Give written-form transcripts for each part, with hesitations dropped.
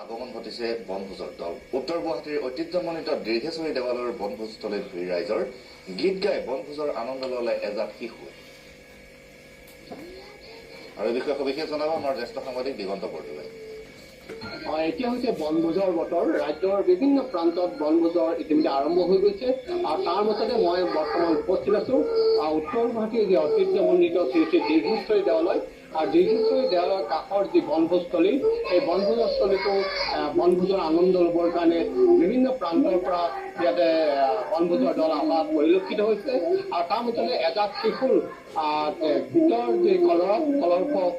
আগমন ঘটিছে বনভোজৰ দল। উত্তৰ গুৱাহাটীৰ ঐতিহ্যমণ্ডিত দীৰ্ঘেশ্বৰী দেৱালয়ৰ বনভোজস্থলীত ভিৰ ৰাইজৰ। গীত গাই বনভোজৰ আনন্দ ল'লে এজাক শিশু। আৰু এই বিষয়ে সবিশেষ জনাব আমাৰ জ্যেষ্ঠ সাংবাদিক দিগন্ত বৰদলৈ। এতিয়া হৈছে বনভোজৰ বতৰ। ৰাজ্যৰ বিভিন্ন প্ৰান্তত বনভোজৰ ইতিমধ্যে আৰম্ভ হৈ গৈছে আৰু তাৰ মতে মই বৰ্তমান উপস্থিত আছো উত্তৰ গুৱাহাটীৰ যি ঐতিহ্যমণ্ডিত শ্ৰী শ্ৰী দীৰ্ঘেশ্বৰী দেৱালয় আৰু দীৰ্ঘেশ্বৰী দেৱালয়ৰ কাষৰ যি বনভোজস্থলী, এই বনভোজস্থলীটো বনভোজৰ আনন্দ ল'বৰ কাৰণে বিভিন্ন প্ৰান্তৰ পৰা ইয়াতে বনভোজৰ দল অহা পৰিলক্ষিত হৈছে আৰু তাৰ মতে এজাক শিশুৰ গীতৰ যি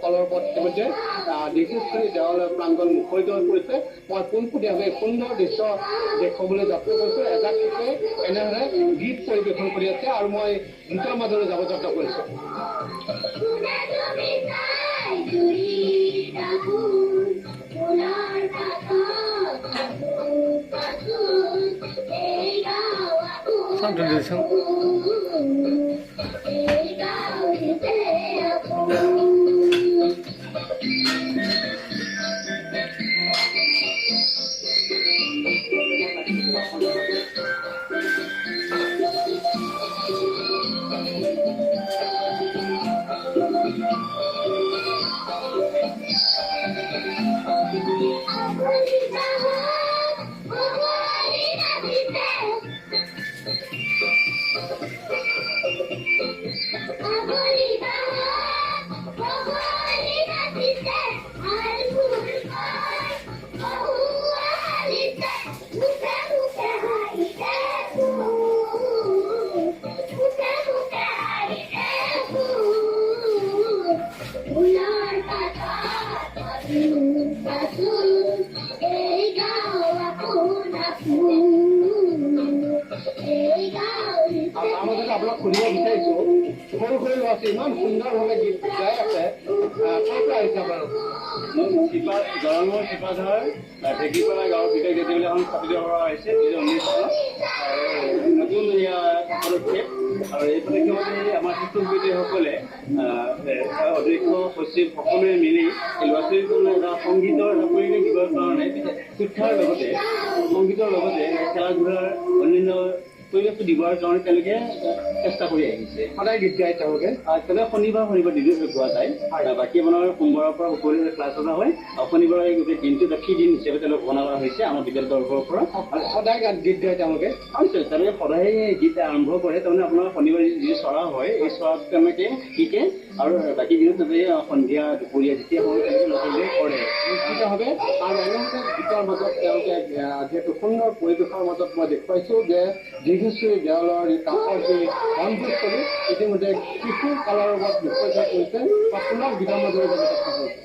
কলৰপত ইতিমধ্যে দীৰ্ঘেশ্বৰী দেৱালয় প্ৰাংগণ মুখৰিত হৈ পৰিছে। মই পোনপটীয়াভাৱে সুন্দৰ দৃশ্য দেখুৱাবলৈ যত্ন কৰিছো। এজাক শিশুৱে এনেদৰে গীত পৰিৱেশন কৰি আছে আৰু মই গীতৰ মাজলৈ যাব যত্ন কৰিছো। আপোনাক সুধিব বিচাৰিছো, সৰু সৰু ল'ৰা ছোৱালী ইমান সুন্দৰভাৱে গীত গাই আছে, ক'ৰ পৰা আহিছে বাৰু? গৰমৰ শিপাধৰ ঢেকীপাৰা গাঁৱৰ বিশেষ দেৱালয় এখন স্থাপিত কৰা হৈছে 2019 চনত আৰু নতুন পদক্ষেপ। আৰু এই পদক্ষেপতে আমাৰ শিক্ষক-শিক্ষয়িত্ৰীসকলে অধ্যক্ষ সচিব সকলোৱে মিলি এই ল'ৰা ছোৱালীসকলে এটা সংগীতৰ এটা পৰিৱেশ দিবৰ কাৰণে শিক্ষাৰ লগতে সংগীতৰ লগতে খেলা ধূলাৰ অন্যান্য পৰিৱেশটো দিবৰ কাৰণে তেওঁলোকে চেষ্টা কৰি আহিছে। সদায় গীত গাই তেওঁলোকে তেনেকৈ শনিবাৰ দিনটো গোৱা যায়। বাকী আপোনাৰ সোমবাৰৰ পৰা শুক্ৰবাৰলৈ ক্লাছ পতা হয় আৰু শনিবাৰে গোটেই দিনটো ফ্ৰী দিন হিচাপে তেওঁলোক ঘোষণা কৰা হৈছে আমাৰ বিদ্যালয়ৰ তৰফৰ পৰা। সদায় গীত গাই তেওঁলোকে তেওঁলোকে সদায় গীত আৰম্ভ কৰে। তাৰমানে আপোনাৰ শনিবাৰে যি চৰা হয় এই চৰাত তেওঁলোকে শিকে আৰু বাকী দিনত তাতে সন্ধিয়া দুপৰীয়া যেতিয়া হয় তেওঁলোকে ল'ৰা ছোৱালীয়ে কৰে নিশ্চিতভাৱে। আৰু এনেধৰণে গীতৰ মাজত তেওঁলোকে যিহেতু সুন্দৰ পৰিৱেশৰ মাজত মই দেখুৱাইছো যে দীৰ্ঘেশ্বৰী দেৱালয়ৰ কাষৰ যি বনভোজস্থলী ইতিমধ্যে শিশুৰ কালৰ ওপৰত মুখৰিত কৰিছে বা পুনৰ গীতৰ মাজলৈ যাব চেষ্টা কৰিছে।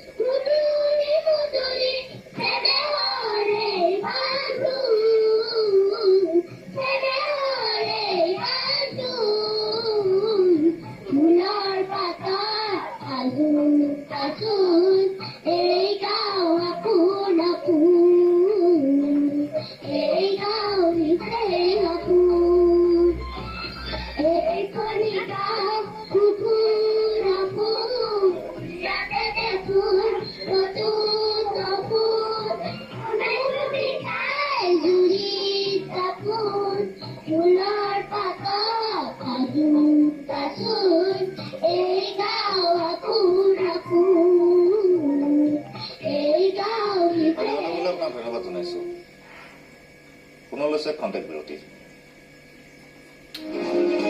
ধন্যবাদ জনাইছো। পুনৰ লৈছে খন্তেক বিৰতি।